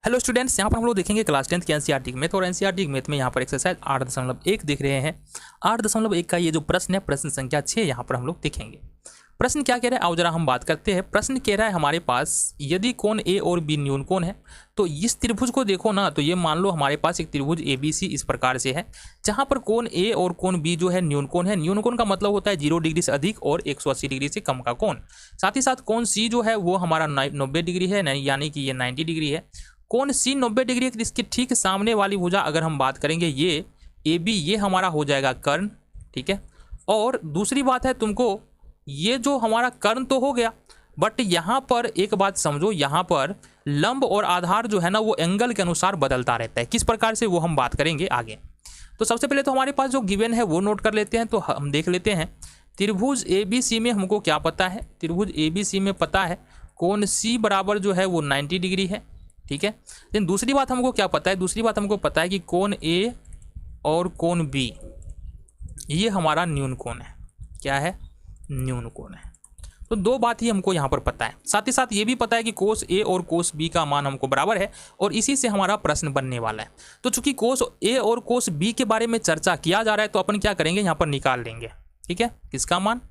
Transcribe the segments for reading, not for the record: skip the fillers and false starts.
Hello students, यहाँ पर हम लोग देखेंगे क्लास 10th के एनसीईआरटी मैथ और एनसीईआरटी मैथ में यहाँ पर एक्सरसाइज 8.1 देख रहे हैं। 8.1 का ये जो प्रश्न है, प्रश्न संख्या 6 यहाँ पर हम लोग देखेंगे। प्रश्न क्या कह रहा है आओ जरा हम बात करते हैं। प्रश्न कह रहा है हमारे पास यदि कोण ए और बी न्यून कोण है तो इस त्रिभुज को देखो ना, तो ये मान लो हमारे पास एक त्रिभुज ABC इस प्रकार से है जहाँ पर कोण ए और कोण बी जो है न्यून कोण है। न्यून कोण का मतलब होता है 0 डिग्री से अधिक और 180 डिग्री से कम का कोण। साथ ही साथ कोण C जो है वो हमारा 90 डिग्री है, यानी कि ये 90 डिग्री है। कोण C 90 डिग्री है, इसके ठीक सामने वाली भुजा अगर हम बात करेंगे ये AB, ये हमारा हो जाएगा कर्ण, ठीक है। और दूसरी बात है तुमको ये जो हमारा कर्ण तो हो गया, बट यहाँ पर एक बात समझो, यहाँ पर लंब और आधार जो है ना वो एंगल के अनुसार बदलता रहता है। किस प्रकार से वो हम बात करेंगे आगे। तो सबसे पहले तो हमारे पास जो गिवन है वो नोट कर लेते हैं। तो हम देख लेते हैं त्रिभुज ABC में हमको क्या पता है। त्रिभुज ABC में पता है कोण C बराबर जो है वो 90 डिग्री है, ठीक है। लेकिन दूसरी बात हमको क्या पता है, दूसरी बात हमको पता है कि कोण A और कोण B ये हमारा न्यून कोण है। क्या है? न्यून कोण है। तो दो बात ही हमको यहाँ पर पता है। साथ ही साथ ये भी पता है कि कोस A और कोस B का मान हमको बराबर है और इसी से हमारा प्रश्न बनने वाला है। तो चूंकि कोस A और कोस B के बारे में चर्चा किया जा रहा है तो अपन क्या करेंगे, यहाँ पर निकाल लेंगे, ठीक है। किसका मान?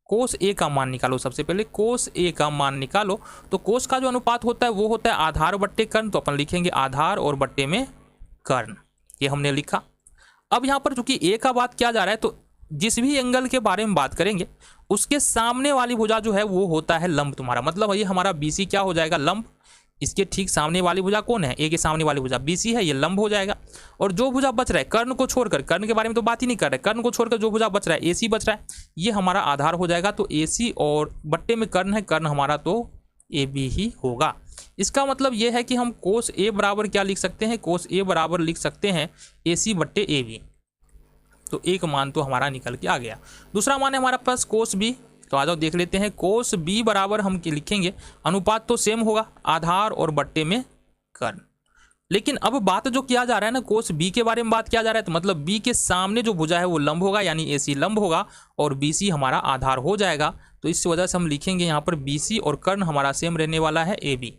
कोस A का मान निकालो। सबसे पहले कोस A का मान निकालो। तो कोस का जो अनुपात होता है वो होता है आधार बट्टे कर्ण, तो अपन लिखेंगे आधार और बट्टे में कर्ण, ये हमने लिखा। अब यहाँ पर चूंकि A का बात किया जा रहा है तो जिस भी एंगल के बारे में बात करेंगे उसके सामने वाली भुजा जो है वो होता है लंब। तुम्हारा मतलब ये हमारा BC क्या हो जाएगा? लंब। इसके ठीक सामने वाली भुजा कौन है? A के सामने वाली भुजा BC है, ये लंब हो जाएगा। और जो भुजा बच रहा है कर्ण को छोड़कर, कर्ण के बारे में तो बात ही नहीं कर रहे, कर्ण को छोड़कर जो भुजा बच रहा है AC बच रहा है, ये हमारा आधार हो जाएगा। तो AC और बट्टे में कर्ण है, कर्ण हमारा तो AB ही होगा। इसका मतलब ये है कि हम कोस A बराबर क्या लिख सकते हैं? कोस A बराबर लिख सकते हैं AC बट्टे AB। तो एक मान तो हमारा निकल के आ गया। दूसरा मान है हमारा पास कोस B। तो आ जाओ देख लेते हैं। कोस B बराबर हम लिखेंगे, अनुपात तो सेम होगा आधार और बट्टे में कर्ण। लेकिन अब बात जो किया जा रहा है ना, कोस B के बारे में बात किया जा रहा है, तो मतलब B के सामने जो भुजा है वो लंब होगा, यानी AC लंब होगा और BC हमारा आधार हो जाएगा। तो इस वजह से हम लिखेंगे यहाँ पर BC और कर्ण हमारा सेम रहने वाला है AB।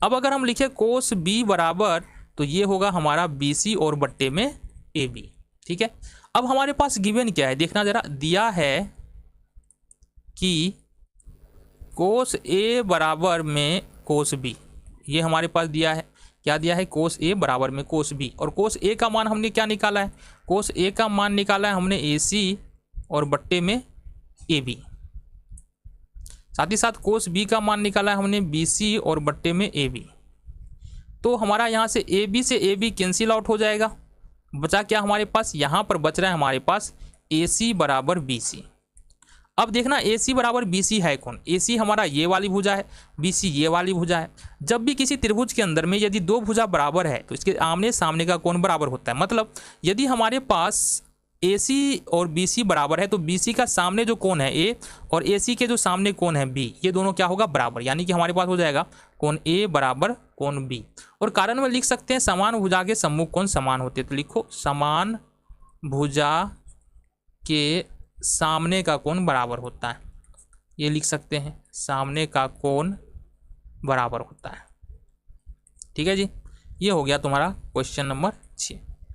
अब अगर हम लिखे कोस B बराबर, तो ये होगा हमारा BC और बट्टे में AB, ठीक है। अब हमारे पास गिवन क्या है देखना जरा। दिया है कि कोस A बराबर में कोस B, ये हमारे पास दिया है। क्या दिया है? कोस A बराबर में कोस B। और कोस A का मान हमने क्या निकाला है? कोस A का मान निकाला है हमने AC और बट्टे में AB। साथ ही साथ कोस B का मान निकाला है हमने BC और बट्टे में AB। तो हमारा यहाँ से AB से AB कैंसिल आउट हो जाएगा। बचा क्या हमारे पास? यहाँ पर बच रहा है हमारे पास AC बराबर BC। अब देखना AC बराबर BC है कौन? AC हमारा ये वाली भुजा है, BC ये वाली भुजा है। जब भी किसी त्रिभुज के अंदर में यदि दो भुजा बराबर है तो इसके आमने सामने का कोण बराबर होता है। मतलब यदि हमारे पास AC और BC बराबर है तो BC का सामने जो कोण है A और AC के जो सामने कोण है B, ये दोनों क्या होगा? बराबर। यानी कि हमारे पास हो जाएगा कोण A बराबर कोण B। और कारण में लिख सकते हैं समान भुजा के सम्मुख कोण समान होते हैं। तो लिखो समान भुजा के सामने का कोण बराबर होता है, ये लिख सकते हैं सामने का कोण बराबर होता है, ठीक है जी। ये हो गया तुम्हारा क्वेश्चन नंबर 6।